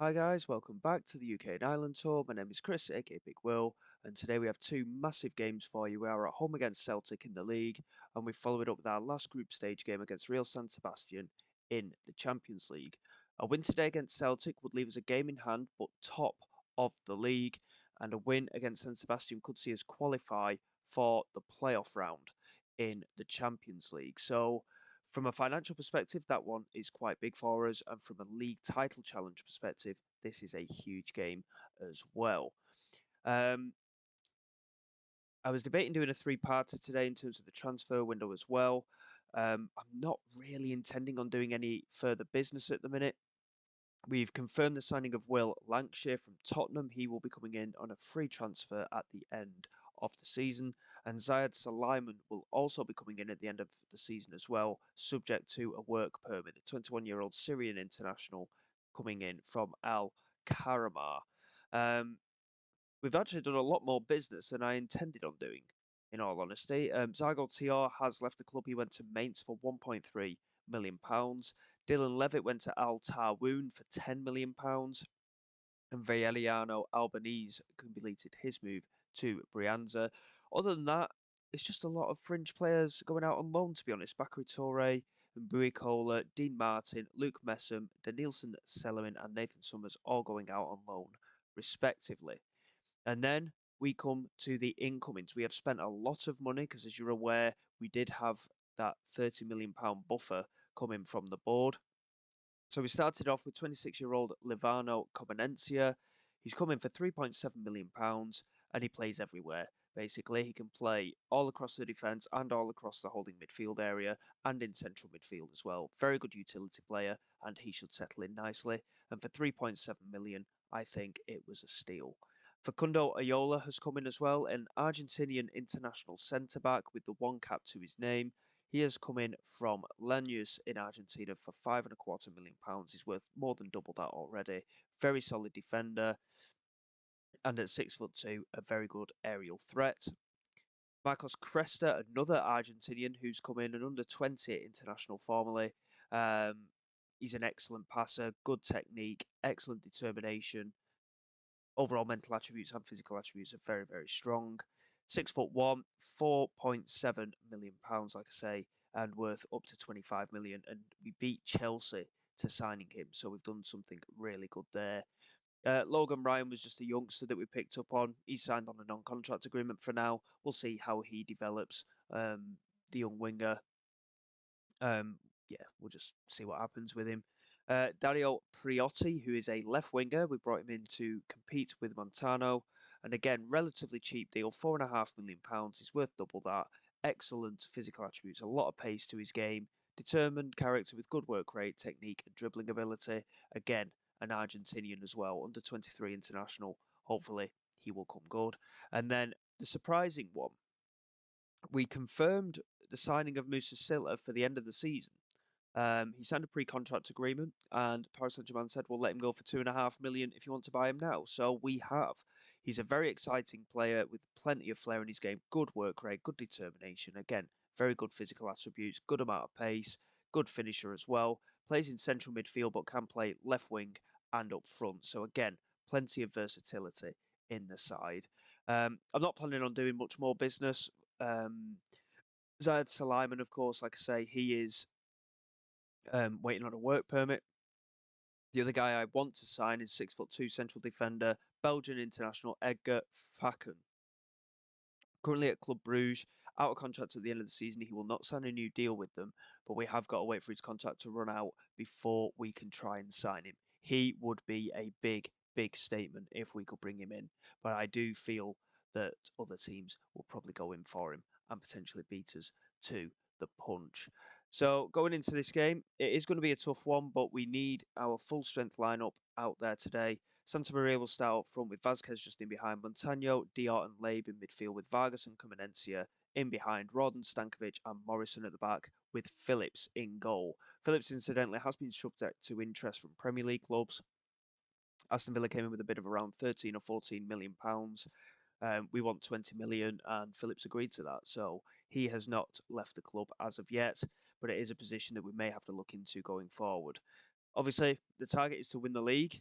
Hi guys, welcome back to the UK and Ireland tour. My name is Chris, aka Big Will, and today we have two massive games for you. We are at home against Celtic in the league, and we follow it up with our last group stage game against Real San Sebastian in the Champions League. A win today against Celtic would leave us a game in hand, but top of the league, and a win against San Sebastian could see us qualify for the playoff round in the Champions League. So from a financial perspective, that one is quite big for us. And from a league title challenge perspective, this is a huge game as well. Um, I was debating doing a three-parter today in terms of the transfer window as well. I'm not really intending on doing any further business at the minute. We've confirmed the signing of Will Lancashire from Tottenham. He will be coming in on a free transfer at the end of the season. And Zayed Sulaiman will also be coming in at the end of the season as well, subject to a work permit. The 21-year-old Syrian international coming in from Al Karamar. Um, we've actually done a lot more business than I intended on doing, in all honesty. Zygol TR has left the club. He went to Mainz for £1.3 million. Dylan Levitt went to Al Tarwoon for £10 million. And Veliano Albanese completed his move to Brianza. Other than that, it's just a lot of fringe players going out on loan, to be honest. Bakary Toure, Mbuikola, Dean Martin, Luke Messam, Denilson Sellerman, and Nathan Summers all going out on loan, respectively. And then we come to the incomings. We have spent a lot of money because, as you're aware, we did have that £30 million buffer coming from the board. So we started off with 26-year-old Livano Cobanencia. He's coming for £3.7 million and he plays everywhere. Basically, he can play all across the defence and all across the holding midfield area and in central midfield as well. Very good utility player and he should settle in nicely. And for 3.7 million, I think it was a steal. Facundo Ayola has come in as well, an Argentinian international centre back with the one cap to his name. He has come in from Lanús in Argentina for £5.25 million. He's worth more than double that already. Very solid defender, and at 6'2", a very good aerial threat. Marcos Cresta, another Argentinian who's come in, an under-20 international formerly. He's an excellent passer, good technique, excellent determination. Overall mental attributes and physical attributes are very, very strong. 6'1", £4.7 million, like I say, and worth up to 25 million. And we beat Chelsea to signing him, so we've done something really good there. Logan Ryan was just a youngster that we picked up on. He signed on a non-contract agreement for now. We'll see how he develops. The young winger, um, yeah, we'll just see what happens with him. Dario Priotti, who is a left winger, we brought him in to compete with Montano, and again, relatively cheap deal, £4.5 million. He's worth double that. Excellent physical attributes, a lot of pace to his game, determined character with good work rate, technique, and dribbling ability. Again, an Argentinian as well, under 23 international. Hopefully, he will come good. And then the surprising one, we confirmed the signing of Musa Silla for the end of the season. He signed a pre-contract agreement, and Paris Saint-Germain said we'll let him go for £2.5 million if you want to buy him now. So we have. He's a very exciting player with plenty of flair in his game, good work rate, good determination. Again, very good physical attributes, good amount of pace, good finisher as well. Plays in central midfield, but can play left wing and up front. So again, plenty of versatility in the side. I'm not planning on doing much more business. Zayed Sulaiman, of course, like I say, he is waiting on a work permit. The other guy I want to sign is 6'2" central defender, Belgian international Edgar Faken. Currently at Club Bruges, out of contract at the end of the season. He will not sign a new deal with them, but we have got to wait for his contract to run out before we can try and sign him. He would be a big, big statement if we could bring him in, but I do feel that other teams will probably go in for him and potentially beat us to the punch. So going into this game, it is going to be a tough one, but we need our full strength lineup out there today. Santa Maria will start up front with Vasquez just in behind Montano, Diart and Labe in midfield with Vargas and Cumanencia in behind, Rod and Stankovic and Morrison at the back with Phillips in goal. Phillips, incidentally, has been subject to interest from Premier League clubs. Aston Villa came in with a bid of around 13 or 14 million pounds. We want 20 million, and Phillips agreed to that. So he has not left the club as of yet, but it is a position that we may have to look into going forward. Obviously, the target is to win the league.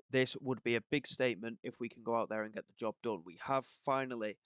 This would be a big statement if we can go out there and get the job done. We have finally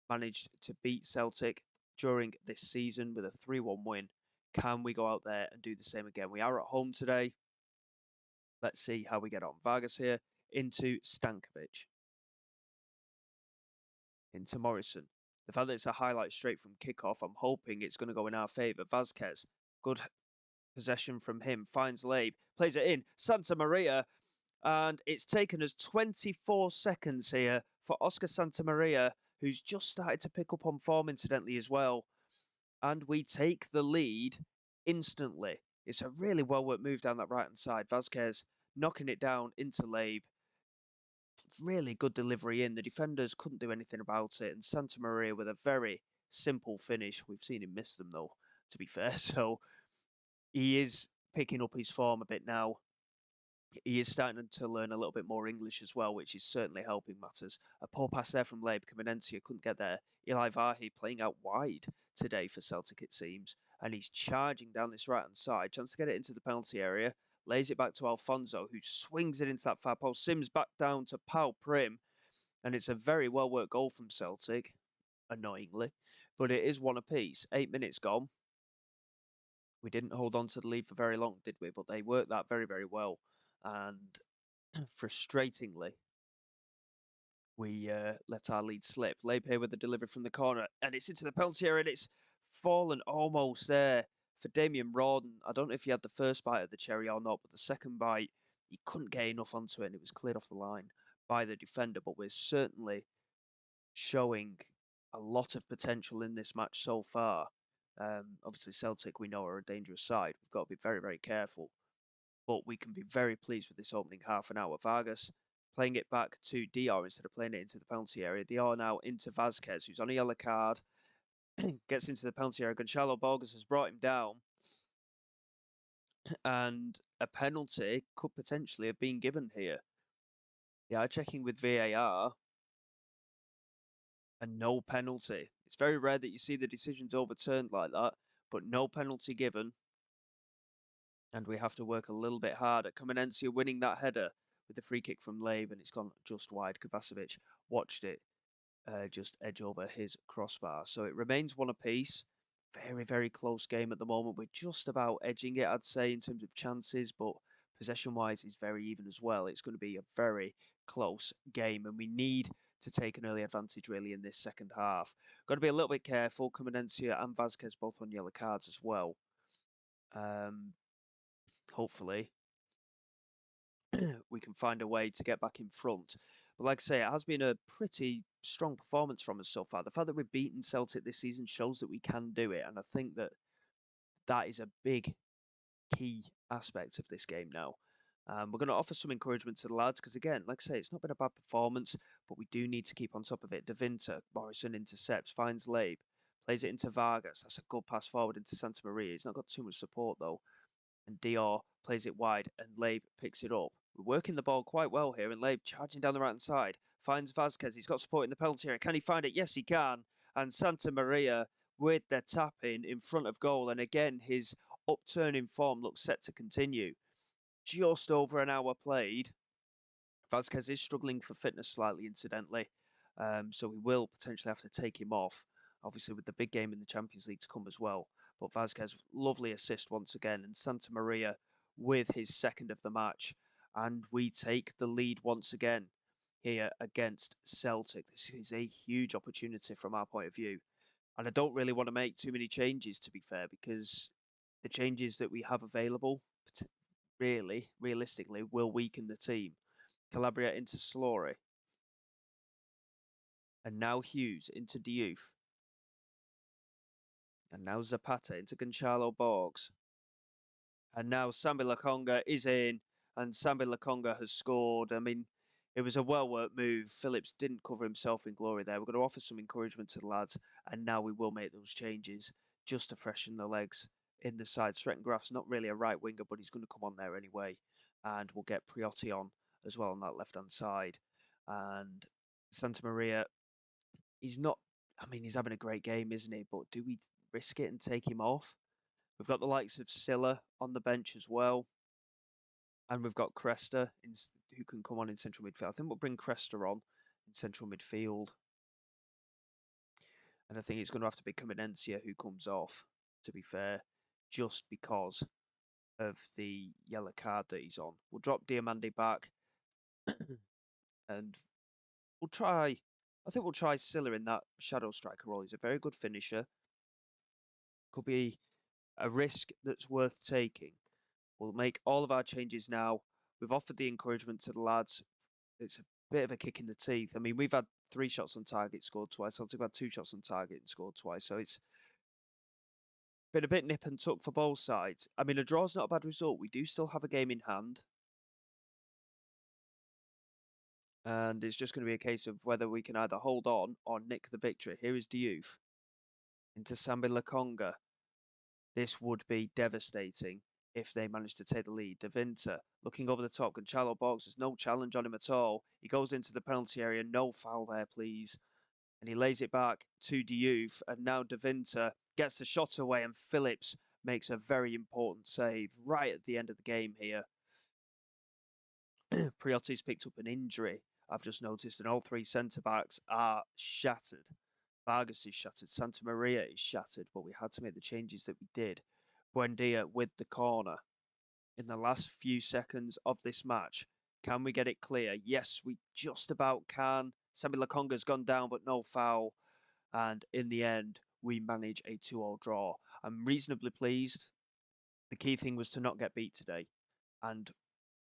managed to beat Celtic during this season with a 3-1 win. Can we go out there and do the same again? We are at home today. Let's see how we get on. Vargas here into Stankovic. Into Morrison. The fact that it's a highlight straight from kickoff, I'm hoping it's going to go in our favour. Vasquez, good possession from him, finds Labe, plays it in. Santa Maria, and it's taken us 24 seconds here for Oscar Santa Maria, who's just started to pick up on form incidentally as well. And we take the lead instantly. It's a really well-worked move down that right-hand side. Vasquez knocking it down into Labe. Really good delivery in. The defenders couldn't do anything about it. And Santa Maria with a very simple finish. We've seen him miss them though, to be fair. So he is picking up his form a bit now. He is starting to learn a little bit more English as well, which is certainly helping matters. A poor pass there from Labe. Kamenencia couldn't get there. Eli Vahi playing out wide today for Celtic, it seems. And he's charging down this right-hand side. Chance to get it into the penalty area. Lays it back to Alfonso, who swings it into that far post. Sims back down to Pau Prim. And it's a very well-worked goal from Celtic, annoyingly. But it is one apiece. 8 minutes gone. We didn't hold on to the lead for very long, did we? But they worked that very, very well. And frustratingly, we let our lead slip. Labe here with the delivery from the corner, and it's into the penalty area, and it's fallen almost there for Damien Rawdon. I don't know if he had the first bite of the cherry or not, but the second bite, he couldn't get enough onto it, and it was cleared off the line by the defender. But we're certainly showing a lot of potential in this match so far. Obviously, Celtic, we know, are a dangerous side. We've got to be very, very careful. But we can be very pleased with this opening half an hour. Vargas playing it back to Dior instead of playing it into the penalty area. Dior now into Vasquez, who's on a yellow card. Gets into the penalty area. Gonçalo Borges has brought him down. And a penalty could potentially have been given here. Yeah, checking with VAR. And no penalty. It's very rare that you see the decisions overturned like that, but no penalty given. And we have to work a little bit harder. Kamenencia winning that header with the free kick from Labe, and it's gone just wide. Kovacevic watched it just edge over his crossbar. So it remains one apiece. Very, very close game at the moment. We're just about edging it, I'd say, in terms of chances, but possession-wise is very even as well. It's going to be a very close game, and we need to take an early advantage, really, in this second half. Got to be a little bit careful. Kamenencia and Vasquez both on yellow cards as well. Hopefully, we can find a way to get back in front. But like I say, it has been a pretty strong performance from us so far. The fact that we've beaten Celtic this season shows that we can do it. And I think that that is a big key aspect of this game now. We're going to offer some encouragement to the lads because, again, like I say, it's not been a bad performance, but we do need to keep on top of it. De Winter, Morrison intercepts, finds Labe, plays it into Vargas. That's a good pass forward into Santa Maria. He's not got too much support, though. And Dior plays it wide, and Labe picks it up. We're working the ball quite well here, and Labe charging down the right-hand side. Finds Vasquez. He's got support in the penalty area. Can he find it? Yes, he can. And Santa Maria with their tap-in front of goal. And again, his upturning form looks set to continue. Just over an hour played. Vasquez is struggling for fitness slightly, incidentally. So we will potentially have to take him off. Obviously, with the big game in the Champions League to come as well. But Vasquez, lovely assist once again. And Santa Maria with his second of the match. And we take the lead once again here against Celtic. This is a huge opportunity from our point of view. And I don't really want to make too many changes, to be fair, because the changes that we have available, really, realistically, will weaken the team. Calabria into Slory. And now Hughes into Diouf. And now Zapata into Gonçalo Borges. And now Sambi Lokonga is in. And Sambi Lokonga has scored. I mean, it was a well-worked move. Phillips didn't cover himself in glory there. We're going to offer some encouragement to the lads. And now we will make those changes just to freshen the legs in the side. Strettengraft's not really a right winger, but he's going to come on there anyway. And we'll get Priotti on as well on that left-hand side. And Santa Maria, he's not, I mean, he's having a great game, isn't he? But do we risk it and take him off? We've got the likes of Silla on the bench as well. and we've got Cresta who can come on in central midfield. I think we'll bring Cresta on in central midfield, and I think it's going to have to be Kamenencia who comes off. To be fair, just because of the yellow card that he's on, we'll drop Diamandi back, and we'll try. I think we'll try Silla in that shadow striker role. He's a very good finisher. Could be a risk that's worth taking. We'll make all of our changes now. We've offered the encouragement to the lads. It's a bit of a kick in the teeth. I mean, we've had 3 shots on target, scored twice. Celtic had 2 shots on target and scored twice. So it's been a bit nip and tuck for both sides. I mean, a draw's not a bad result. We do still have a game in hand. And it's just going to be a case of whether we can either hold on or nick the victory. Here is Diouf into Sambi Lakonga. This would be devastating if they manage to take the lead. De Vinter looking over the top. Gonçalo box. There's no challenge on him at all. He goes into the penalty area. No foul there, please. And he lays it back to Diouf. And now De Vinter gets the shot away, and Phillips makes a very important save right at the end of the game here. Priotti's picked up an injury, I've just noticed, and all 3 centre-backs are shattered. Vargas is shattered. Santa Maria is shattered, but we had to make the changes that we did. Buendia with the corner. In the last few seconds of this match, can we get it clear? Yes, we just about can. Sambi Lakonga's gone down, but no foul. And in the end, we manage a 2-2 draw. I'm reasonably pleased. The key thing was to not get beat today. And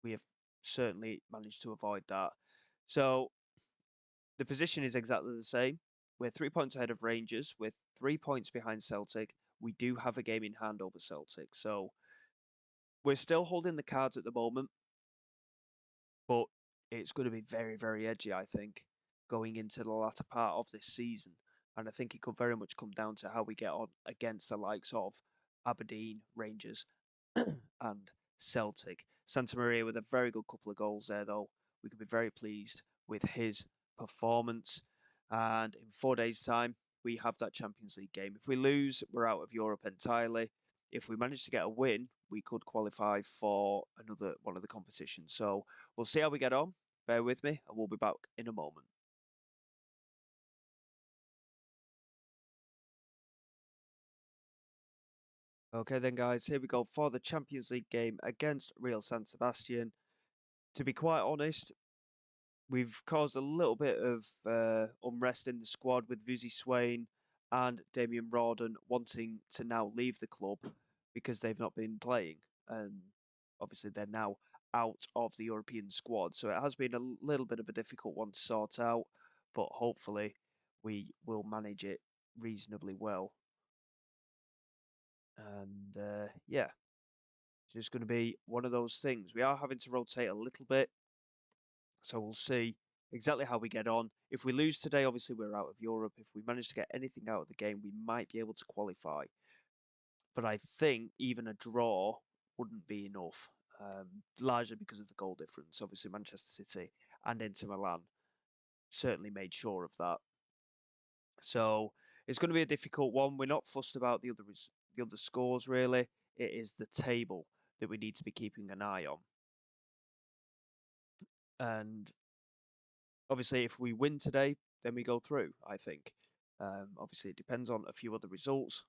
we have certainly managed to avoid that. So the position is exactly the same. We're 3 points ahead of Rangers. We're 3 points behind Celtic. We do have a game in hand over Celtic. So we're still holding the cards at the moment, but it's going to be very, very edgy, I think, going into the latter part of this season. And I think it could very much come down to how we get on against the likes of Aberdeen, Rangers, and Celtic. Santa Maria with a very good couple of goals there, though. We could be very pleased with his performance. And in 4 days' time, we have that Champions League game. If we lose, we're out of Europe entirely. If we manage to get a win, we could qualify for another one of the competitions. So we'll see how we get on. Bear with me, and we'll be back in a moment. Okay then, guys, here we go for the Champions League game against Real San Sebastian. To be quite honest, we've caused a little bit of unrest in the squad with Vuzi Swain and Damien Rawdon wanting to now leave the club because they've not been playing. And obviously they're now out of the European squad. So it has been a little bit of a difficult one to sort out, but hopefully we will manage it reasonably well. And yeah, it's just going to be one of those things. We are having to rotate a little bit. So we'll see exactly how we get on. If we lose today, obviously we're out of Europe. If we manage to get anything out of the game, we might be able to qualify. But I think even a draw wouldn't be enough, largely because of the goal difference. Obviously, Manchester City and Inter Milan certainly made sure of that. So it's going to be a difficult one. We're not fussed about the other scores really. It is the table that we need to be keeping an eye on. And obviously, if we win today, then we go through, I think. Obviously, it depends on a few other results.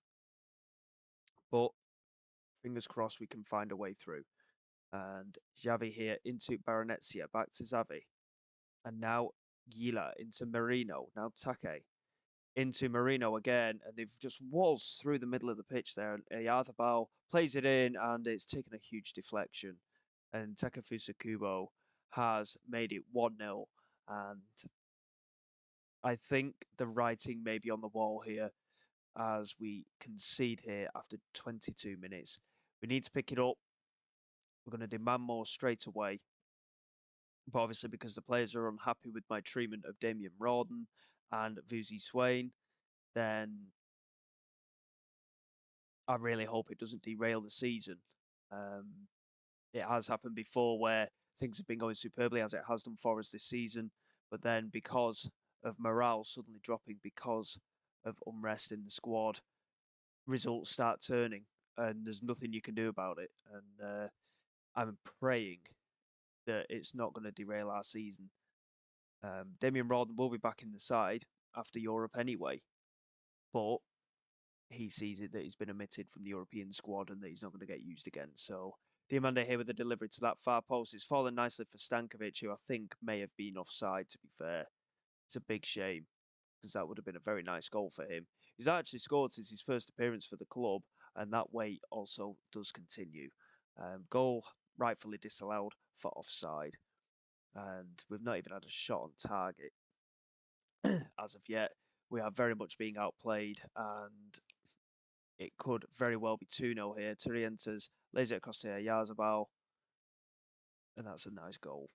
But fingers crossed we can find a way through. And Xavi here into Baronetsia, back to Xavi. And now Gila into Marino. Now Take into Marino again. And they've just waltzed through the middle of the pitch there. And Yarthabal plays it in, and it's taken a huge deflection. And Takefusa Kubo has made it 1-0. And I think the writing may be on the wall here as we concede here after 22 minutes. We need to pick it up. We're going to demand more straight away. But obviously, because the players are unhappy with my treatment of Damien Rawdon and Vuzi Swain, then I really hope it doesn't derail the season. It has happened before where things have been going superbly, as it has done for us this season. But then because of morale suddenly dropping, because of unrest in the squad, results start turning, and there's nothing you can do about it. And I'm praying that it's not going to derail our season. Damien Rawdon will be back in the side after Europe anyway, but he sees it that he's been omitted from the European squad and that he's not going to get used again. So Diamande here with the delivery to that far post. It's fallen nicely for Stankovic, who I think may have been offside, to be fair. It's a big shame because that would have been a very nice goal for him. He's actually scored since his first appearance for the club, and that way also does continue. Goal rightfully disallowed for offside, and we've not even had a shot on target as of yet. We are very much being outplayed, and it could very well be 2-0 here. Turientas lays it across to Yazabal, and that's a nice goal.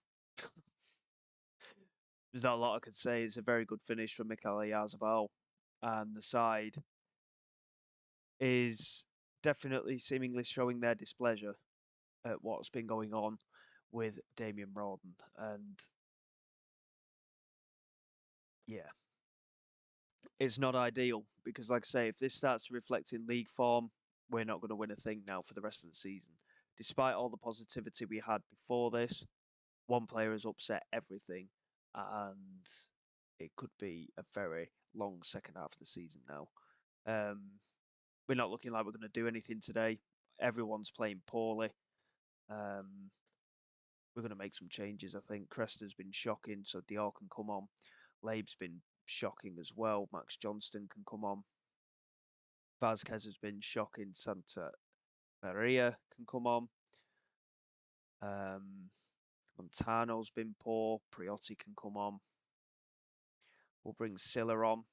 There's not a lot I could say. It's a very good finish from Mikel Yazabal, and the side is definitely seemingly showing their displeasure at what's been going on with Damien Rawdon. And yeah, it's not ideal because, like I say, if this starts to reflect in league form, we're not going to win a thing now for the rest of the season. Despite all the positivity we had before this, one player has upset everything, and it could be a very long second half of the season now. We're not looking like we're going to do anything today. Everyone's playing poorly. We're going to make some changes, I think. Cresta's been shocking, so Dior can come on. Labe's been shocking as well. Max Johnston can come on. Vasquez has been shocking. Santa Maria can come on. Montano's been poor. Priotti can come on. We'll bring Silla on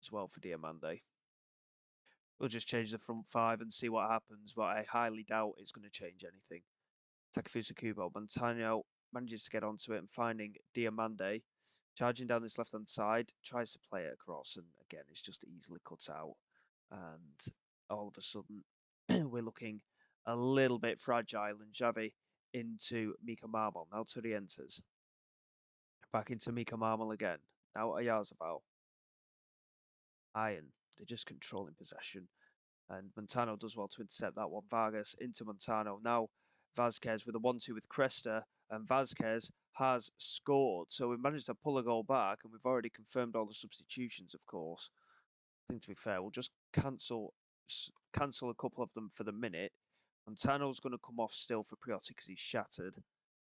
as well for Diamande. We'll just change the front five and see what happens, but I highly doubt it's going to change anything. Takefusa Kubo. Montano manages to get onto it and finding Diamande, charging down this left-hand side, tries to play it across, and again, it's just easily cut out. And all of a sudden, we're looking a little bit fragile, and Xavi into Mika Marmol. Now Turientas. Back into Mika Marmol again. Now Ayazabal. Iron. They're just controlling possession. And Montano does well to intercept that one. Vargas into Montano. Now Vasquez with a 1-2 with Cresta, and Vasquez has scored. So we've managed to pull a goal back, and we've already confirmed all the substitutions, of course. I think, to be fair, we'll just cancel a couple of them for the minute. Montano's going to come off still for Priotti because he's shattered,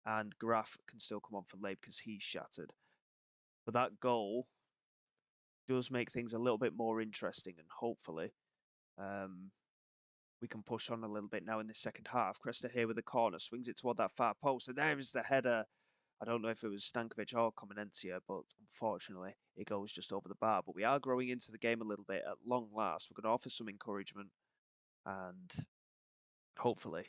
and Graf can still come on for Labe because he's shattered. But that goal does make things a little bit more interesting, and hopefully we can push on a little bit now in the second half. Cresta here with the corner, swings it toward that far post, and there is the header. I don't know if it was Stankovic or Comenencia, but unfortunately it goes just over the bar. But we are growing into the game a little bit at long last. We're going to offer some encouragement, and hopefully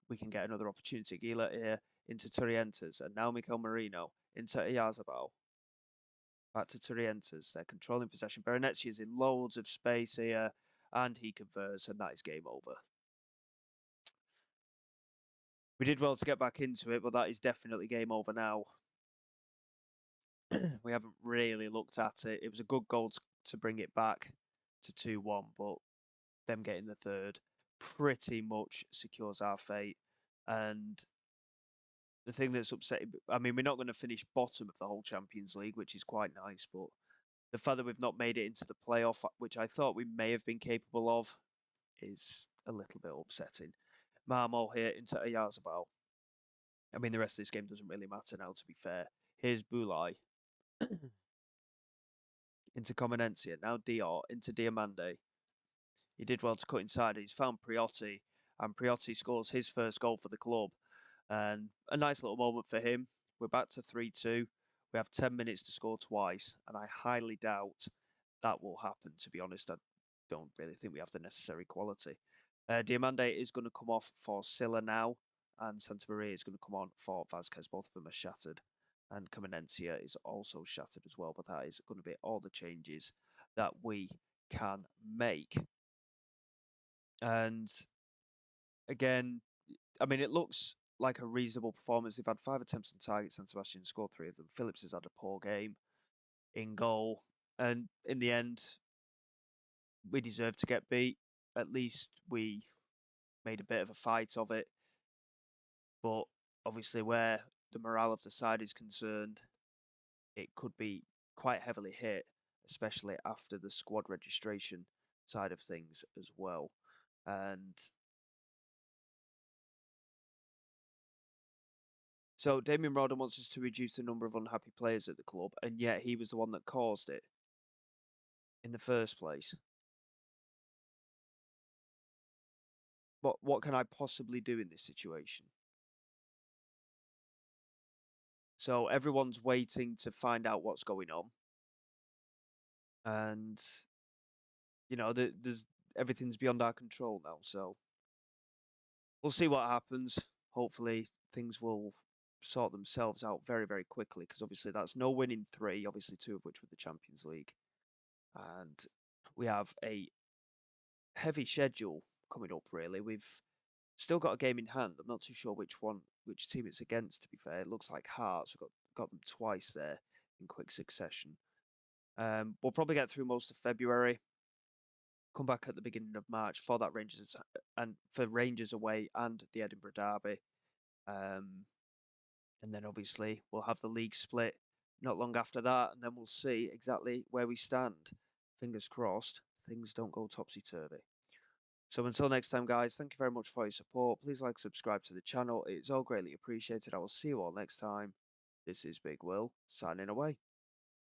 we can get another opportunity. Gila here into Turientas, and now Mikel Marino into Ayazabal. Back to Turientas. They're controlling possession. Berenetzi is in loads of space here, and he converts, and that is game over. We did well to get back into it, but that is definitely game over now. We haven't really looked at it. It was a good goal to bring it back to 2-1, but them getting the third pretty much secures our fate. And the thing that's upsetting, I mean, we're not going to finish bottom of the whole Champions League, which is quite nice, but the fact that we've not made it into the playoff, which I thought we may have been capable of, is a little bit upsetting. Marmol here into Ayazabal. I mean, the rest of this game doesn't really matter now, to be fair. Here's Bulai into Comenencia. Now Dior into Diamande. He did well to cut inside. He's found Priotti, and Priotti scores his first goal for the club. And a nice little moment for him. We're back to 3-2. We have 10 minutes to score twice, and I highly doubt that will happen, to be honest. I don't really think we have the necessary quality. Diamande is going to come off for Silla now, and Santa Maria is going to come on for Vasquez. Both of them are shattered, and Comenencia is also shattered as well, but that is going to be all the changes that we can make. And again, I mean, it looks like a reasonable performance. They've had 5 attempts on target. San Sebastian scored 3 of them. Phillips has had a poor game in goal. And in the end, we deserved to get beat. At least we made a bit of a fight of it. But obviously, where the morale of the side is concerned, it could be quite heavily hit, especially after the squad registration side of things as well. And so Damien Roden wants us to reduce the number of unhappy players at the club, and yet he was the one that caused it in the first place. What can I possibly do in this situation? So everyone's waiting to find out what's going on, and there's everything's beyond our control now. So we'll see what happens. Hopefully, things will sort themselves out very, very quickly because obviously that's no win in three, obviously two of which were the Champions League, and we have a heavy schedule coming up. Really, we've still got a game in hand. I'm not too sure which team it's against. To be fair, it looks like Hearts. We've got them twice there in quick succession. We'll probably get through most of February. Come back at the beginning of March for that Rangers and for Rangers away and the Edinburgh Derby. And then obviously we'll have the league split not long after that, and then we'll see exactly where we stand. Fingers crossed, things don't go topsy turvy. So until next time, guys, thank you very much for your support. Please like, subscribe to the channel. It's all greatly appreciated. I will see you all next time. This is Big Will, signing away.